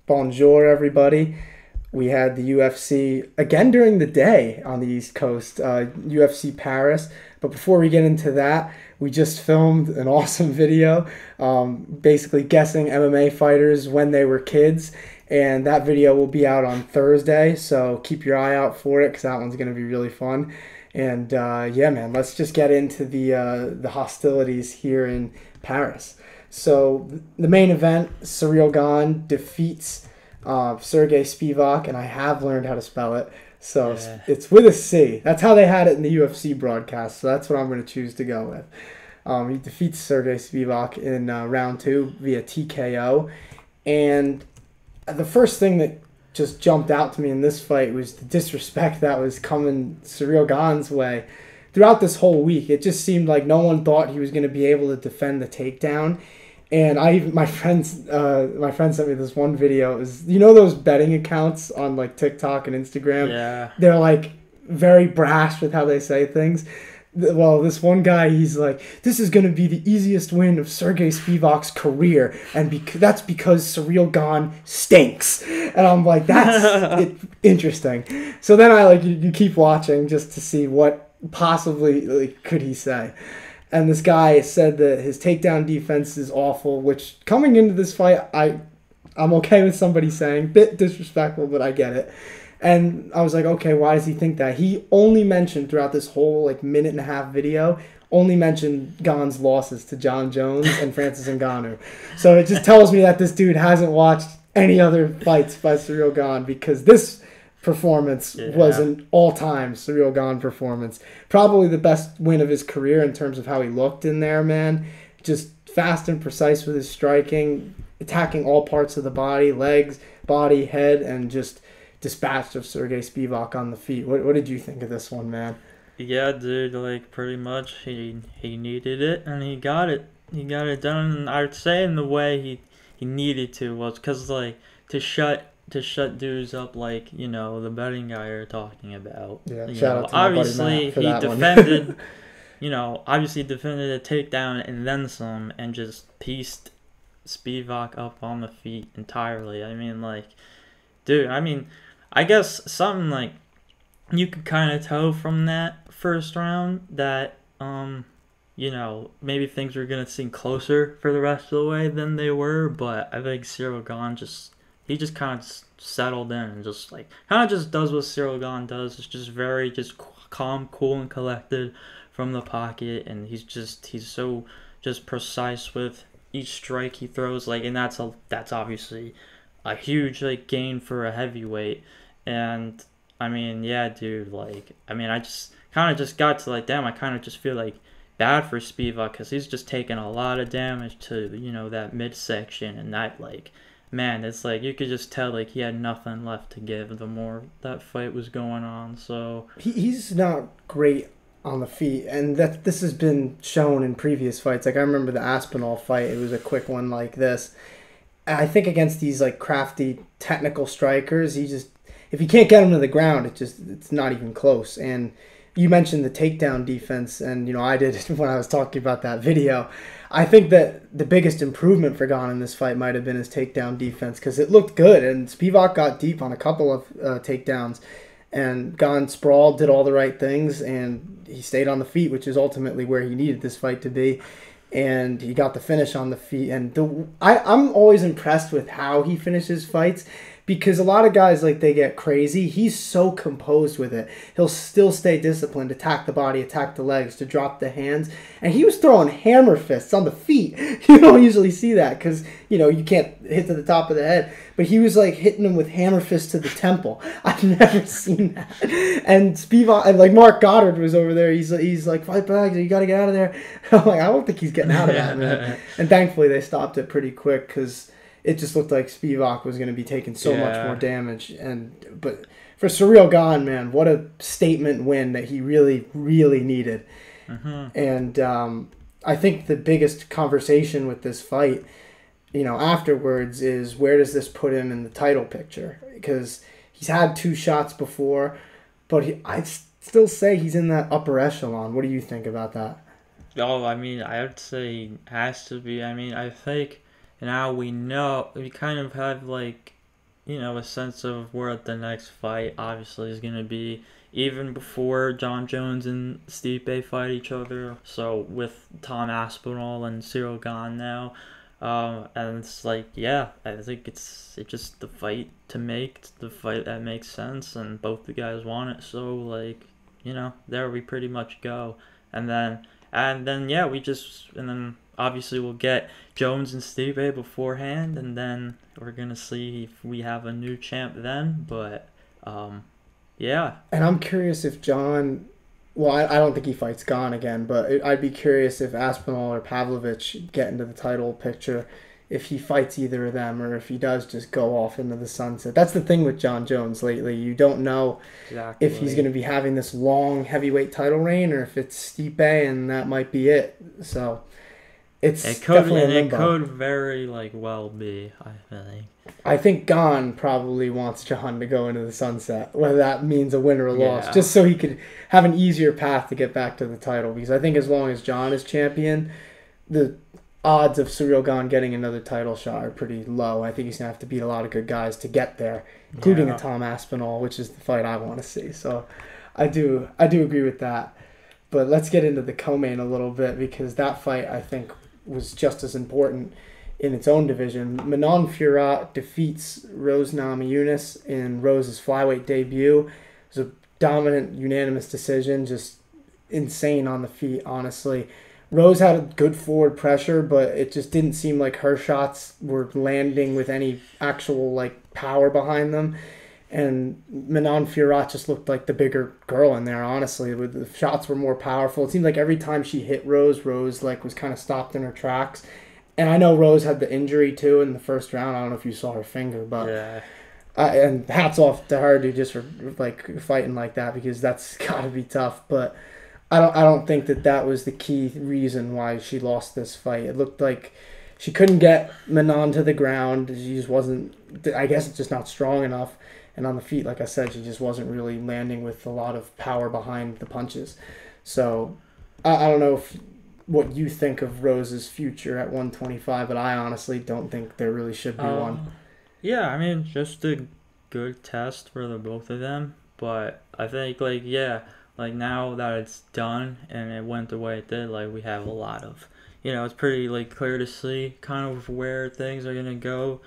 Bonjour, everybody. We had the UFC again during the day on the East Coast, UFC Paris. But before we get into that, we just filmed an awesome video, basically guessing MMA fighters when they were kids. And that video will be out on Thursday, so keep your eye out for it because that one's going to be really fun. And yeah, man, let's just get into the hostilities here in Paris. So the main event, Ciryl Gane defeats SRJ Spivac, and I have learned how to spell it. So yeah. It's with a C. That's how they had it in the UFC broadcast, so that's what I'm going to choose to go with. He defeats SRJ Spivac in round 2 via TKO. And the first thing that just jumped out to me in this fight was the disrespect that was coming Ciryl Gane's way. Throughout this whole week, it just seemed like no one thought he was going to be able to defend the takedown. And my friend sent me this one video. It was, you know, those betting accounts on like TikTok and Instagram? Yeah. They're like very brash with how they say things. Well, this one guy, he's like, this is going to be the easiest win of SRJ Spivac's career, and that's because Ciryl Gane stinks. And I'm like, that's interesting. So then you keep watching just to see what possibly could he say. And this guy said that his takedown defense is awful, which coming into this fight, I'm okay with somebody saying, bit disrespectful, but I get it. And I was like, okay, why does he think that? He only mentioned throughout this whole minute and a half video, only mentioned Gane's losses to John Jones and Francis Ngannou. So it just tells me that this dude hasn't watched any other fights by Ciryl Gane, because this performance was an all-time Ciryl Gane performance. Probably the best win of his career in terms of how he looked in there, man. Just fast and precise with his striking, attacking all parts of the body, legs, body, head, and just dispatched of SRJ Spivac on the feet. What did you think of this one, man? Yeah, dude, pretty much he needed it, and he got it. He got it done, and I'd say in the way he needed to was because, to shut dudes up the betting guy you're talking about. Yeah, shout out to my obviously buddy Matt for he that defended, obviously defended a takedown and then some, and just pieced Spivac up on the feet entirely. I guess something you could kind of tell from that first round that maybe things were gonna seem closer for the rest of the way than they were, but I think Ciryl Gane just kind of settled in and just kind of just does what Ciryl Gane does. It's just very calm, cool, and collected from the pocket, and he's so just precise with each strike he throws. And that's obviously a huge gain for a heavyweight. And yeah, dude, I just kind of just got to damn, I kind of just feel bad for Spivac, because he's just taking a lot of damage to that midsection, and that man, it's you could just tell he had nothing left to give the more that fight was going on. So he's not great on the feet, and that this has been shown in previous fights. I remember the Aspinall fight, it was a quick one like this. I think against these crafty technical strikers, if you can't get him to the ground, it's not even close. And you mentioned the takedown defense, and I did when I was talking about that video. I think that the biggest improvement for Gane in this fight might have been his takedown defense, because it looked good, and Spivac got deep on a couple of takedowns, and Gane sprawled, did all the right things, and he stayed on the feet, which is ultimately where he needed this fight to be. And he got the finish on the feet. And I'm always impressed with how he finishes fights, because a lot of guys, they get crazy. He's so composed with it. He'll still stay disciplined, attack the body, attack the legs, to drop the hands. And he was throwing hammer fists on the feet. You don't usually see that because, you can't hit to the top of the head. But he was, hitting them with hammer fists to the temple. I've never seen that. And Spivac, and, Mark Goddard was over there. He's like, fight back, you got to get out of there. I'm like, I don't think he's getting out of that, man. And thankfully they stopped it pretty quick, because it just looked like Spivac was going to be taking so much more damage. But for Ciryl Gane, man, what a statement win that he really, really needed. Mm-hmm. And I think the biggest conversation with this fight, afterwards, is where does this put him in the title picture? Because he's had 2 shots before, but I'd still say he's in that upper echelon. What do you think about that? Oh, I would say he has to be. I think now we kind of have a sense of where the next fight obviously is going to be, even before John Jones and Stipe fight each other. So with Tom Aspinall and Cyril Gane now, and it's like, yeah, I think it's just the fight to make, the fight that makes sense, and both the guys want it. So like, there we pretty much go, and then yeah, and then obviously we'll get Jones and Stipe beforehand, and then we're gonna see if we have a new champ then. But yeah. And I'm curious if John. Well, I don't think he fights Gane again, but I'd be curious if Aspinall or Pavlovich get into the title picture, if he fights either of them, or if he does just go off into the sunset. That's the thing with John Jones lately. You don't know Exactly. if he's going to be having this long heavyweight title reign, or if it's Stipe and that might be it. So it's definitely in limbo. It could very well be, I think. I think Gane probably wants John to go into the sunset, whether that means a win or a loss, just so he could have an easier path to get back to the title. Because I think as long as John is champion, the odds of Cyril Gane getting another title shot are pretty low. I think he's going to have to beat a lot of good guys to get there, including a Tom Aspinall, which is the fight I want to see. So I do agree with that. But let's get into the co-main a little bit, because that fight, I think, was just as important in its own division. Manon Fiorot defeats Rose Namajunas in Rose's flyweight debut. It was a dominant, unanimous decision, just insane on the feet, honestly. Rose had a good forward pressure, but it just didn't seem like her shots were landing with any actual power behind them. And Manon Fiorot just looked like the bigger girl in there, honestly. The shots were more powerful. It seemed like every time she hit Rose was kind of stopped in her tracks. And I know Rose had the injury too in the first round. I don't know if you saw her finger, but yeah. And hats off to her, dude, just for fighting like that, because that's got to be tough. But I don't think that was the key reason why she lost this fight. It looked like she couldn't get Manon to the ground. She just wasn't. I guess it's just not strong enough. And on the feet, like I said, she just wasn't really landing with a lot of power behind the punches. So I don't know what you think of Rose's future at 125, but I honestly don't think there really should be one. Yeah, I mean, just a good test for the both of them. But I think, now that it's done and it went the way it did, we have a lot of, it's pretty, clear to see kind of where things are going to go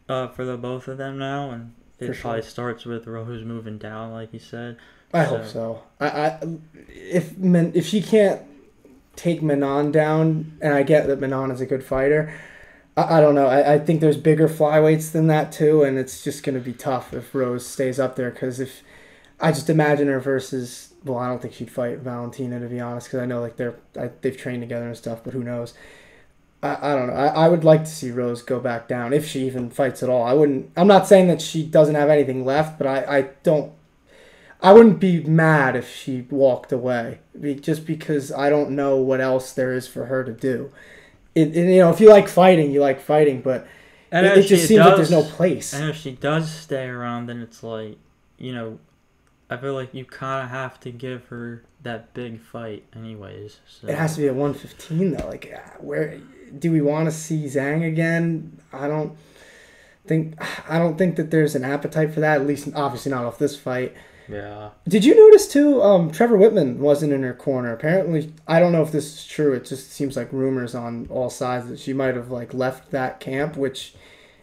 for the both of them now. And it probably starts with Rose moving down, like you said. I hope so. If she can't take Manon down, and I get that Manon is a good fighter, I don't know. I think there's bigger flyweights than that too, and it's just going to be tough if Rose stays up there, because if I just imagine her versus, well, I don't think she'd fight Valentina, to be honest, because I know they've trained together and stuff, but who knows. I don't know. I would like to see Rose go back down, if she even fights at all. I'm not saying that she doesn't have anything left, but I wouldn't be mad if she walked away, just because I don't know what else there is for her to do. If you like fighting, you like fighting, but it just seems like there's no place. And if she does stay around, then it's I feel like you kind of have to give her that big fight anyways. So. It has to be at 115, though. Where do we want to see Zhang again? I don't think that there's an appetite for that, at least obviously not off this fight. Yeah. Did you notice too, Trevor Whitman wasn't in her corner? Apparently, I don't know if this is true. It just seems like rumors on all sides that she might have left that camp, which,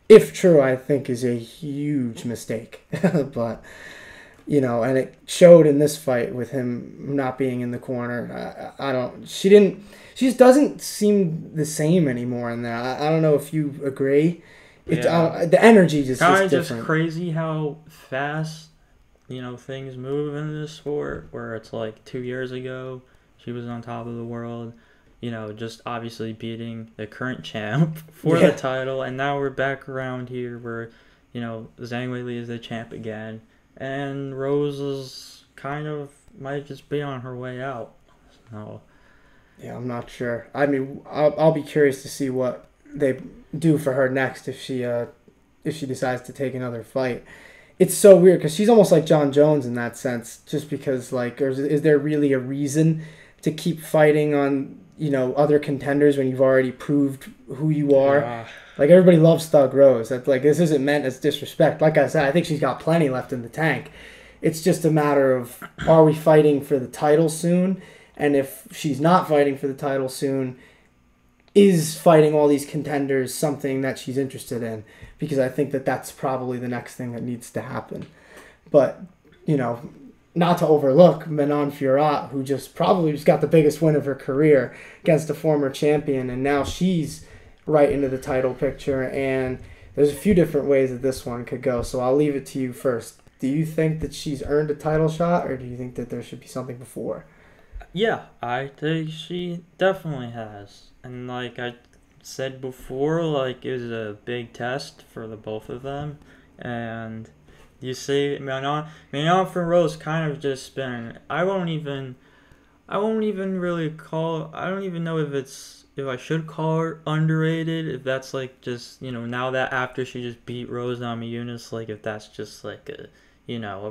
if true, I think is a huge mistake. But, and it showed in this fight with him not being in the corner. She just doesn't seem the same anymore in there. I don't know if you agree. The energy just is different. Just crazy how fast things move in this sport, where it's 2 years ago she was on top of the world, just obviously beating the current champ for the title, and now we're back around here where Zhang Weili is the champ again, and Rose is kind of might just be on her way out. So yeah, I'm not sure. I mean, I'll be curious to see what they do for her next if she decides to take another fight. It's so weird because she's almost like John Jones in that sense, just because or is there really a reason to keep fighting on other contenders when you've already proved who you are? Like, everybody loves Thug Rose. That's like, this isn't meant as disrespect. Like I said, I think she's got plenty left in the tank. It's just a matter of, are we fighting for the title soon? And if she's not fighting for the title soon, is fighting all these contenders something that she's interested in? Because I think that that's probably the next thing that needs to happen. But, you know, not to overlook Manon Fiorot, who just got the biggest win of her career against a former champion, and now she's right into the title picture. And there's a few different ways that this one could go, so I'll leave it to you first. Do you think that she's earned a title shot, or do you think that there should be something before? Yeah, I think she definitely has. And like I said before, like it was a big test for the both of them. And you see Manon Fiorot's kind of just been, I don't even really call, I don't even know if I should call her underrated, if that's like just, now that after she just beat Rose Namajunas, like if that's just like a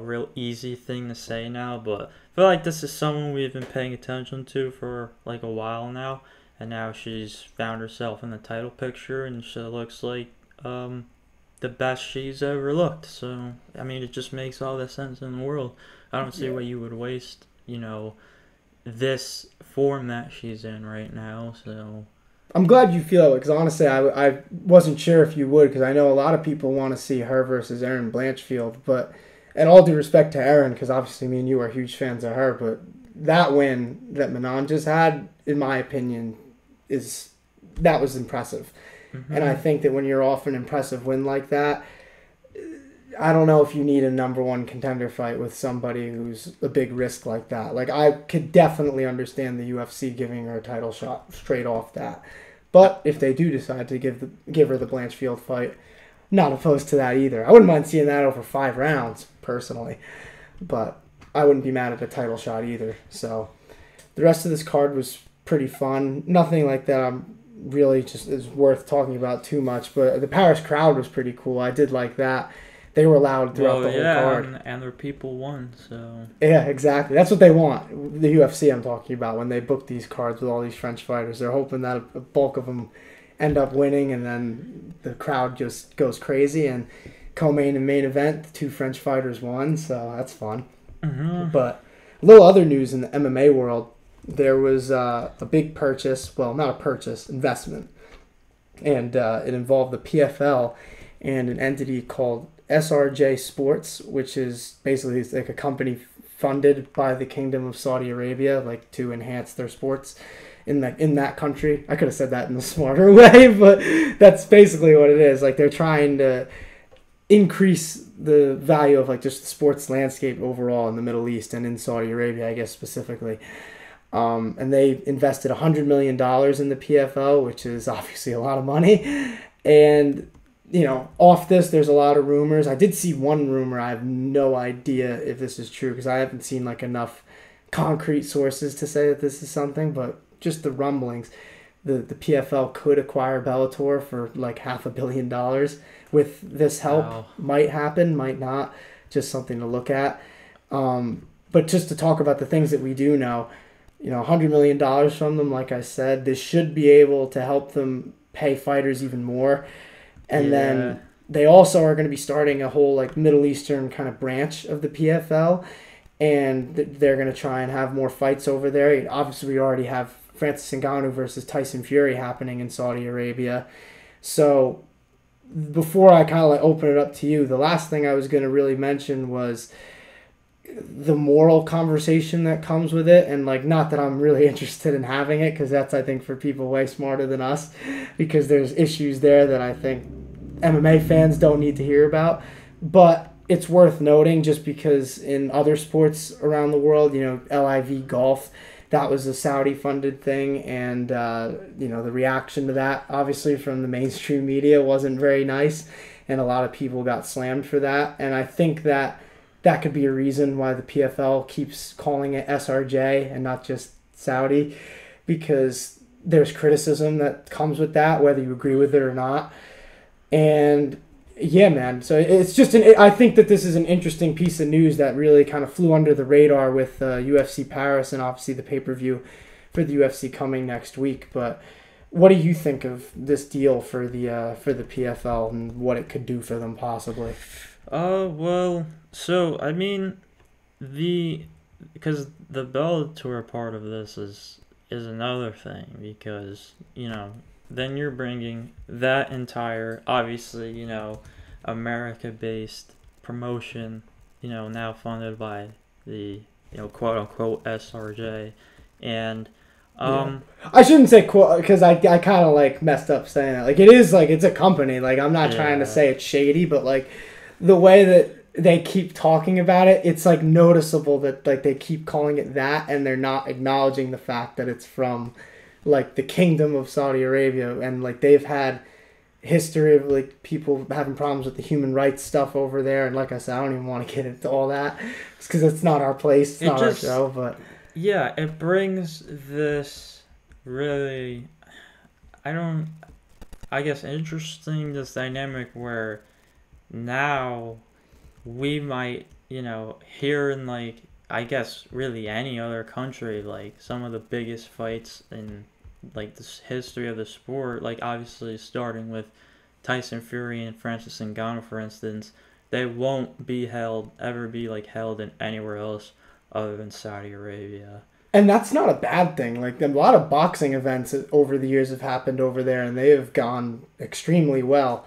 real easy thing to say now. But I feel like this is someone we've been paying attention to for like a while now, and now she's found herself in the title picture, and she looks like the best she's ever looked. So I mean, it just makes all the sense in the world. I don't see why you would waste this form that she's in right now. So I'm glad you feel it, because honestly, I wasn't sure if you would, because I know a lot of people want to see her versus Erin Blanchfield, but. And all due respect to Erin, because obviously me and you are huge fans of her, but that win that Manon just had, in my opinion, that was impressive. Mm-hmm. And I think that when you're off an impressive win like that, I don't know if you need a number one contender fight with somebody who's a big risk like that. Like, I could definitely understand the UFC giving her a title shot straight off that. But if they do decide to give her the Blanchfield fight, not opposed to that either. I wouldn't mind seeing that over 5 rounds, personally. But I wouldn't be mad at a title shot either. So the rest of this card was pretty fun. Nothing like that I'm really just is worth talking about too much. But the Paris crowd was pretty cool. I did like that. They were loud throughout the whole card. And their people won, so... Yeah, exactly. That's what they want. The UFC I'm talking about, when they book these cards with all these French fighters. They're hoping that a bulk of them end up winning, and then the crowd just goes crazy. And co-main and main event, the 2 French fighters won, so that's fun. Mm-hmm. But a little other news in the MMA world. There was a big purchase, well, not a purchase, investment. And it involved the PFL and an entity called SRJ Sports, which is basically like a company funded by the Kingdom of Saudi Arabia, like to enhance their sports in that country. I could have said that in a smarter way, but that's basically what it is. Like, they're trying to increase the value of like just the sports landscape overall in the Middle East and in Saudi Arabia, I guess specifically. And they invested $100 million in the PFL, which is obviously a lot of money. And off this, there's a lot of rumors. I did see one rumor. I have no idea if this is true, because I haven't seen like enough concrete sources to say that this is something, but just the rumblings. The PFL could acquire Bellator for like $500 million with this help. Wow. Might happen, might not. Just something to look at. But just to talk about the things that we do know, $100 million from them, like I said, this should be able to help them pay fighters even more. And then they also are going to be starting a whole like Middle Eastern kind of branch of the PFL, and they're going to try and have more fights over there. Obviously, we already have Francis Ngannou versus Tyson Fury happening in Saudi Arabia. So before I kind of like open it up to you, the last thing I was going to really mention was the moral conversation that comes with it. And like, not that I'm really interested in having it, because that's, I think, for people way smarter than us, because there's issues there that I think MMA fans don't need to hear about. But it's worth noting, just because in other sports around the world, LIV Golf, that was a Saudi-funded thing, and the reaction to that, obviously, from the mainstream media wasn't very nice, and a lot of people got slammed for that. And I think that could be a reason why the PFL keeps calling it SRJ and not just Saudi, because there's criticism that comes with that, whether you agree with it or not. And yeah, man. So it's just I think that this is an interesting piece of news that really kind of flew under the radar with UFC Paris, and obviously the pay-per-view for the UFC coming next week. But What do you think of this deal for the PFL and what it could do for them possibly? Well, so I mean, because the Bellator part of this is another thing, because then you're bringing that entire, obviously, America-based promotion, now funded by the quote unquote SRJ, and I shouldn't say quote, because I kind of like messed up saying that. Like, it is like, it's a company. Like, I'm not trying to say it's shady, but like the way that they keep talking about it, it's like noticeable that like they keep calling it that, and they're not acknowledging the fact that it's from like the Kingdom of Saudi Arabia, and like they've had history of like people having problems with the human rights stuff over there. And like I said, I don't even want to get into all that because it's not our place, it's not our show. But yeah, it brings this really, I guess, interesting, this dynamic where now we might, here in like, I guess, really any other country, like some of the biggest fights in like this history of the sport, like obviously starting with Tyson Fury and Francis Ngannou, for instance, they won't ever be held in anywhere else other than Saudi Arabia. And that's not a bad thing. Like, a lot of boxing events over the years have happened over there, and they have gone extremely well.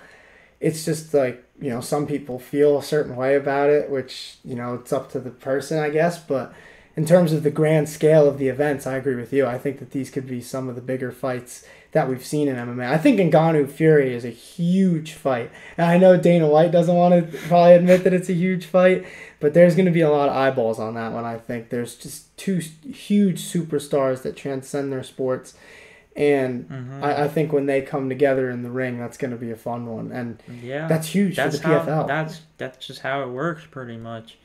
It's just like, some people feel a certain way about it, which, it's up to the person, I guess. But in terms of the grand scale of the events, I agree with you. I think that these could be some of the bigger fights that we've seen in MMA. I think Ngannou Fury is a huge fight. And I know Dana White doesn't want to probably admit that it's a huge fight, but there's going to be a lot of eyeballs on that one, I think. There's just two huge superstars that transcend their sports. And I think when they come together in the ring, that's going to be a fun one. And that's huge for the PFL. That's just how it works, pretty much.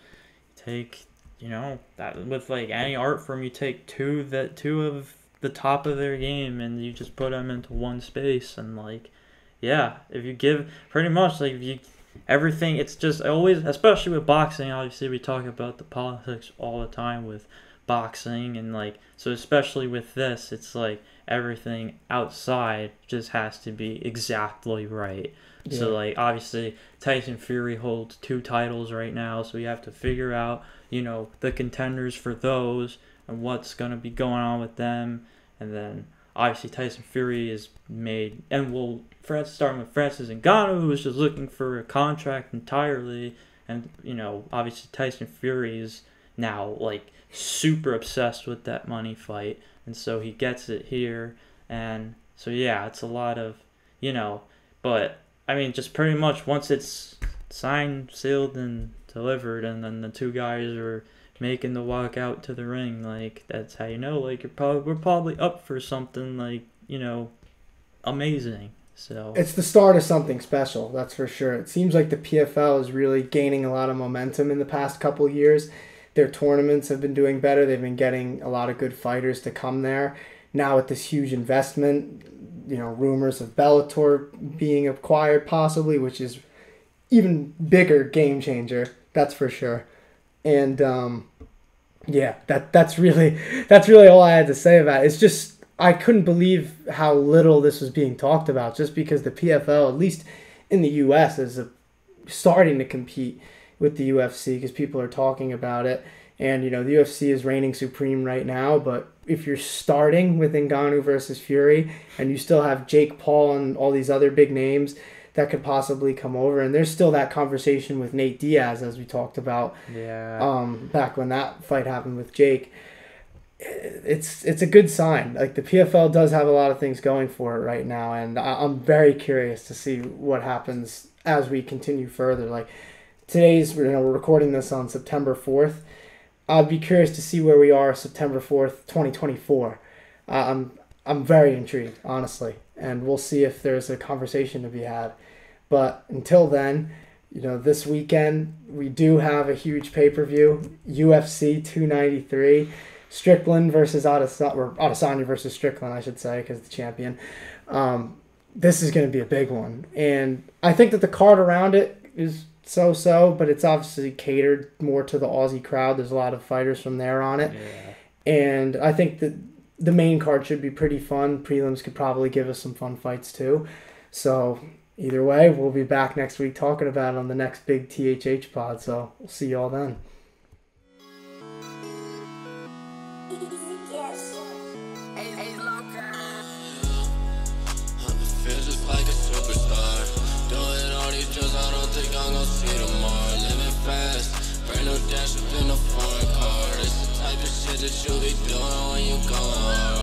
Take, that with like any art form, you take two of the top of their game and you just put them into one space. And if you give pretty much everything, it's just always, especially with boxing, obviously we talk about the politics all the time with boxing, and so especially with this, it's like everything outside just has to be exactly right. Yeah. So obviously Tyson Fury holds 2 titles right now, so you have to figure out the contenders for those and what's going to be going on with them. And then obviously Tyson Fury is made, and starting with Francis Ngannou, who is just looking for a contract entirely. And obviously Tyson Fury is now super obsessed with that money fight, and so he gets it here. And so it's a lot of but I mean, just pretty much once it's signed, sealed, and delivered, and then the 2 guys are making the walk out to the ring, that's how we're probably up for something amazing. So it's the start of something special, that's for sure. It seems like the PFL is really gaining a lot of momentum in the past couple of years. Their tournaments have been doing better. They've been getting a lot of good fighters to come there. Now with this huge investment, rumors of Bellator being acquired possibly, which is even bigger game changer, that's for sure. And that's really all I had to say about it. It's just, I couldn't believe how little this was being talked about, just because the PFL, at least in the US, is starting to compete with the UFC because people are talking about it. And, the UFC is reigning supreme right now, but if you're starting with Ngannou versus Fury and you still have Jake Paul and all these other big names that could possibly come over, and there's still that conversation with Nate Diaz, as we talked about back when that fight happened with Jake, it's a good sign. The PFL does have a lot of things going for it right now, and I'm very curious to see what happens as we continue further. We're recording this on September 4th. I'd be curious to see where we are September 4th, 2024. I'm very intrigued, honestly, and we'll see if there's a conversation to be had. But until then, this weekend we do have a huge pay-per-view, UFC 293, Strickland versus Adesanya versus Strickland, I should say, because the champion. This is going to be a big one, and I think that the card around it is so-so, but it's obviously catered more to the Aussie crowd. There's a lot of fighters from there on it. Yeah. And I think that, the main card should be pretty fun. Prelims could probably give us some fun fights too. So either way, we'll be back next week talking about it on the next big THH pod. So we'll see you all then. Dash up in a foreign car. It's the type of shit that you be